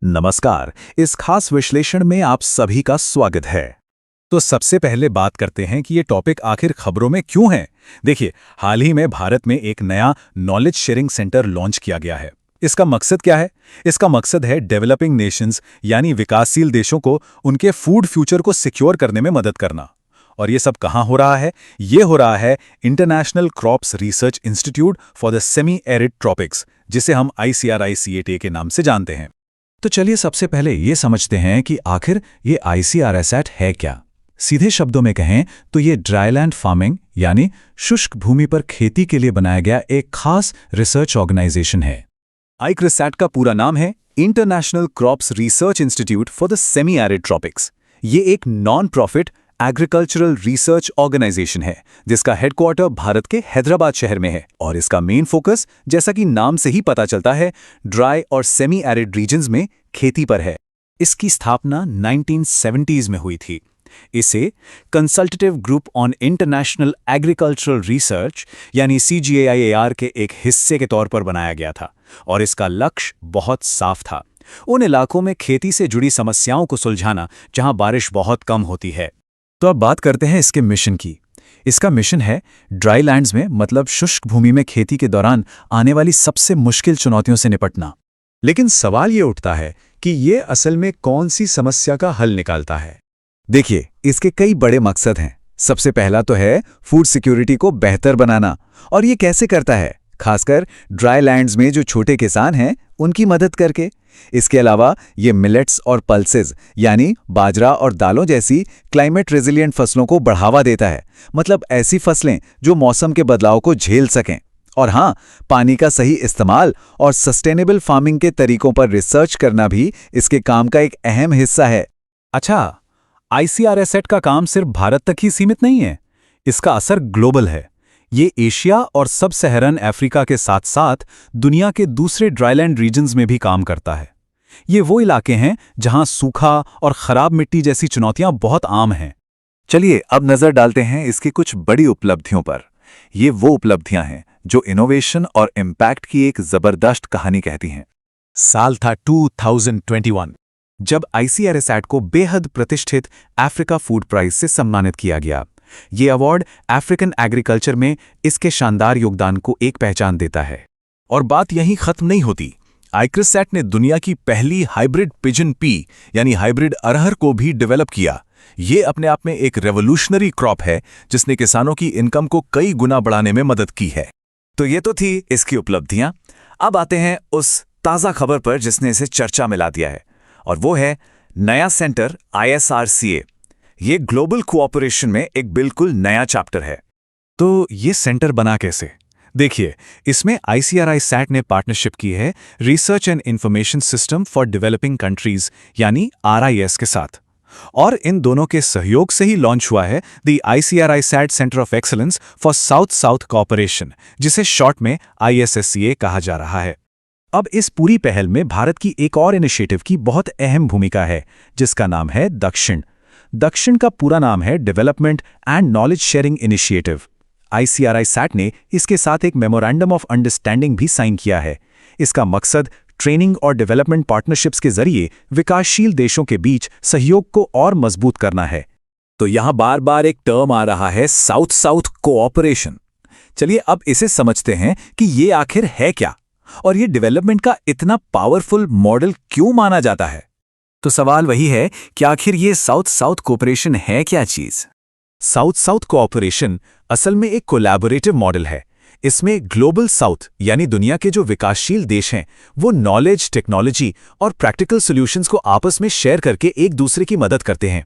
नमस्कार। इस खास विश्लेषण में आप सभी का स्वागत है। तो सबसे पहले बात करते हैं कि ये टॉपिक आखिर खबरों में क्यों है। देखिए, हाल ही में भारत में एक नया नॉलेज शेयरिंग सेंटर लॉन्च किया गया है। इसका मकसद क्या है? इसका मकसद है डेवलपिंग नेशंस यानी विकासशील देशों को उनके फूड फ्यूचर को सिक्योर करने में मदद करना। और ये सब कहाँ हो रहा है? ये हो रहा है International Crops Research Institute for the Semi Arid tropics, जिसे हम ICRICAT के नाम से जानते हैं। तो चलिए सबसे पहले ये समझते हैं कि आखिर ये ICRISAT है क्या। सीधे शब्दों में कहें तो ये ड्राईलैंड फार्मिंग यानी शुष्क भूमि पर खेती के लिए बनाया गया एक खास रिसर्च ऑर्गेनाइजेशन है। ICRISAT का पूरा नाम है International Crops Research Institute for the Semi Arid Tropics. ये एक non profit agricultural research organisation है जिसका हेडक्वार्टर भारत के हैदराबाद शहर में है। और इसका मेन फोकस, जैसा कि नाम से ही पता चलता है, ड्राई और सेमी एरिड रीजन्स में खेती पर है। इसकी स्थापना 1970s में हुई थी। इसे consultative group on international agricultural research यानी CGAIAR के एक हिस्से के तौर पर बनाया गया था। और इसका लक्ष्य बहुत साफ था, उन इलाकों में खेती से जुड़ी समस्याओं को सुलझाना जहां बारिश बहुत कम होती है। तो अब बात करते हैं इसके मिशन की। इसका मिशन है ड्राई लैंड्स में, मतलब शुष्क भूमि में खेती के दौरान आने वाली सबसे मुश्किल चुनौतियों से निपटना। लेकिन सवाल ये उठता है कि ये असल में कौन सी समस्या का हल निकालता है। देखिए, इसके कई बड़े मकसद हैं। सबसे पहला तो है फूड सिक्योरिटी को बेहतर बनाना। और ये कैसे करता है? खासकर ड्राई लैंड्स में जो छोटे किसान हैं उनकी मदद करके। इसके अलावा ये मिलेट्स और पल्सेस यानी बाजरा और दालों जैसी क्लाइमेट रेजिलिएंट फसलों को बढ़ावा देता है, मतलब ऐसी फसलें जो मौसम के बदलाव को झेल सकें। और हाँ, पानी का सही इस्तेमाल और सस्टेनेबल फार्मिंग के तरीकों पर रिसर्च करना भी इसके काम का एक अहम हिस्सा है। अच्छा, ICRISAT का काम सिर्फ भारत तक ही सीमित नहीं है, इसका असर ग्लोबल है। ये एशिया और सब सहारन अफ्रीका के साथ साथ दुनिया के दूसरे ड्राईलैंड रीजन्स में भी काम करता है। ये वो इलाके हैं जहां सूखा और खराब मिट्टी जैसी चुनौतियां बहुत आम हैं। चलिए अब नजर डालते हैं इसकी कुछ बड़ी उपलब्धियों पर। ये वो उपलब्धियां हैं जो इनोवेशन और इम्पैक्ट की एक जबरदस्त कहानी कहती हैं। साल था 2021 जब ICRISAT को बेहद प्रतिष्ठित अफ्रीका फूड प्राइज से सम्मानित किया गया। ये अवार्ड अफ्रीकन एग्रीकल्चर में इसके शानदार योगदान को एक पहचान देता है। और बात यहीं खत्म नहीं होती। ICRISAT ने दुनिया की पहली हाइब्रिड पिजन पी यानी हाइब्रिड अरहर को भी डेवलप किया। ये अपने आप में एक रेवोल्यूशनरी क्रॉप है जिसने किसानों की इनकम को कई गुना बढ़ाने में मदद की है। तो ये तो थी इसकी उपलब्धियां। अब आते हैं उस ताज़ा खबर पर जिसने इसे चर्चा में ला दिया है, और वो है नया सेंटर ISRCA। ये ग्लोबल कोऑपरेशन में एक बिल्कुल नया चैप्टर है। तो ये सेंटर बना कैसे? देखिए, इसमें ICRISAT ने पार्टनरशिप की है research and information system for developing countries यानी RIS के साथ। और इन दोनों के सहयोग से ही लॉन्च हुआ है the ICRISAT centre of excellence for south south cooperation, जिसे शॉर्ट में ISSCA कहा जा रहा है। अब इस पूरी पहल में भारत की एक और इनिशिएटिव की बहुत अहम भूमिका है, जिसका नाम है दक्षिण। दक्षिण का पूरा नाम है development and knowledge sharing initiative. ICRISAT ने इसके साथ एक मेमोरेंडम ऑफ अंडरस्टैंडिंग भी साइन किया है। इसका मकसद ट्रेनिंग और डेवलपमेंट पार्टनरशिप्स के जरिए विकासशील देशों के बीच सहयोग को और मजबूत करना है। तो यहां बार बार एक टर्म आ रहा है, साउथ साउथ कोऑपरेशन। चलिए अब इसे समझते हैं कि ये आखिर है क्या, और ये डेवलपमेंट का इतना पावरफुल मॉडल क्यों माना जाता है। तो सवाल वही है कि आखिर ये साउथ साउथ कोऑपरेशन है क्या चीज। साउथ साउथ कोऑपरेशन असल में एक कोलैबोरेटिव मॉडल है। इसमें ग्लोबल साउथ यानी दुनिया के जो विकासशील देश हैं वो नॉलेज, टेक्नोलॉजी और प्रैक्टिकल सॉल्यूशंस को आपस में शेयर करके एक दूसरे की मदद करते हैं।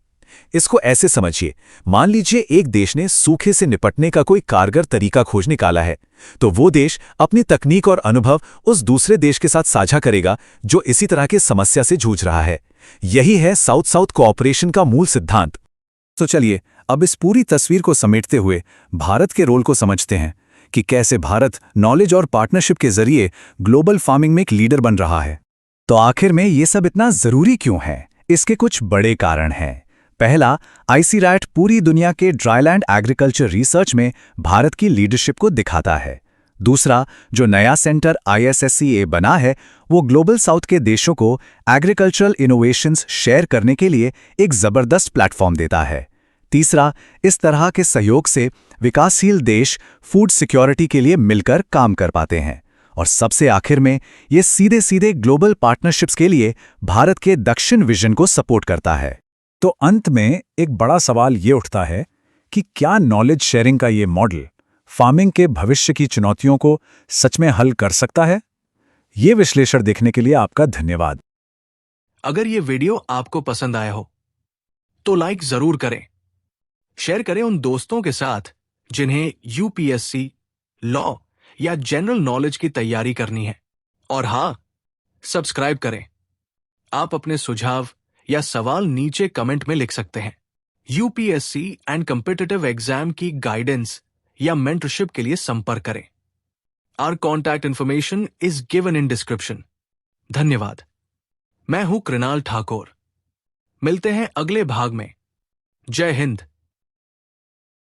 इसको ऐसे समझिए, मान लीजिए एक देश ने सूखे से निपटने का कोई कारगर तरीका खोज निकाला है, तो वो देश अपनी तकनीक और अनुभव उस दूसरे देश के साथ साझा करेगा जो इसी तरह की समस्या से जूझ रहा है। यही है साउथ साउथ कोऑपरेशन का मूल सिद्धांत। तो चलिए अब इस पूरी तस्वीर को समेटते हुए भारत के रोल को समझते हैं कि कैसे भारत नॉलेज और पार्टनरशिप के जरिए ग्लोबल फार्मिंग में एक लीडर बन रहा है। तो आखिर में ये सब इतना जरूरी क्यों है? इसके कुछ बड़े कारण हैं। पहला, ICRISAT पूरी दुनिया के ड्राईलैंड एग्रीकल्चर रिसर्च में भारत की लीडरशिप को दिखाता है। दूसरा, जो नया सेंटर ISSCA बना है, वो ग्लोबल साउथ के देशों को एग्रीकल्चरल इनोवेशंस शेयर करने के लिए एक जबरदस्त प्लेटफॉर्म देता है। तीसरा, इस तरह के सहयोग से विकासशील देश फूड सिक्योरिटी के लिए मिलकर काम कर पाते हैं। और सबसे आखिर में, ये सीधे सीधे ग्लोबल पार्टनरशिप्स के लिए भारत के दक्षिण विजन को सपोर्ट करता है। तो अंत में एक बड़ा सवाल ये उठता है कि क्या नॉलेज शेयरिंग का ये मॉडल फार्मिंग के भविष्य की चुनौतियों को सच में हल कर सकता है? ये विश्लेषण देखने के लिए आपका धन्यवाद। अगर ये वीडियो आपको पसंद आया हो तो लाइक जरूर करें, शेयर करें उन दोस्तों के साथ जिन्हें UPSC, लॉ या जनरल नॉलेज की तैयारी करनी है। और हां, सब्सक्राइब करें। आप अपने सुझाव या सवाल नीचे कमेंट में लिख सकते हैं। UPSC एंड कॉम्पिटिटिव एग्जाम की गाइडेंस या मेंटरशिप के लिए संपर्क करें। Our contact information is given in description. धन्यवाद। मैं हूं कृणाल ठाकुर। मिलते हैं अगले भाग में। जय हिंद।